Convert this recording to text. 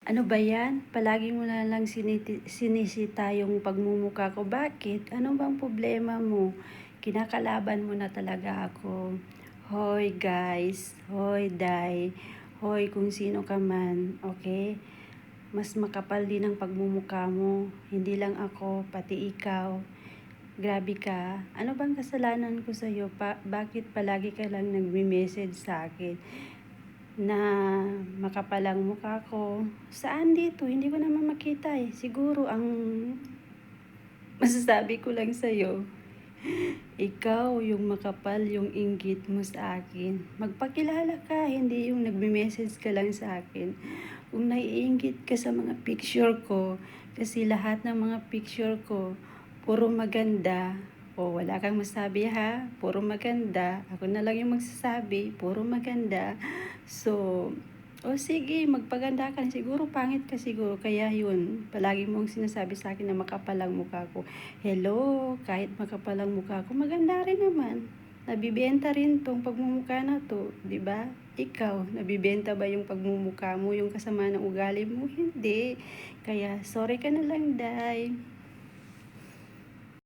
Ano ba yan? Palagi mo na lang sinisita yung pagmumukha ko. Bakit? Ano bang problema mo? Kinakalaban mo na talaga ako. Hoy guys, hoy day, hoy kung sino ka man, okay? Mas makapal din ang pagmumukha mo. Hindi lang ako, pati ikaw. Grabe ka. Ano bang kasalanan ko sa'yo? Bakit palagi ka lang nagme-message sa akin? Na makapalang mukha ko. Saan dito? Hindi ko naman makita eh. Siguro ang masasabi ko lang sa'yo, ikaw yung makapal yung inggit mo sa akin. Magpakilala ka, hindi yung nagme-message ka lang sa akin. Kung naiinggit ka sa mga picture ko, kasi lahat ng mga picture ko, puro maganda. O wala kang masabi ha, puro maganda. Ako na lang yung magsasabi, puro maganda. So, o sige, magpaganda ka. Siguro pangit ka siguro. Kaya yun, palagi mong sinasabi sa akin na makapalang mukha ko. Hello, kahit makapalang mukha ko, maganda rin naman. Nabibenta rin tong pagmumukha na to, di ba? Ikaw, nabibenta ba yung pagmumukha mo, yung kasama ng ugali mo? Hindi. Kaya, sorry ka na lang, Day.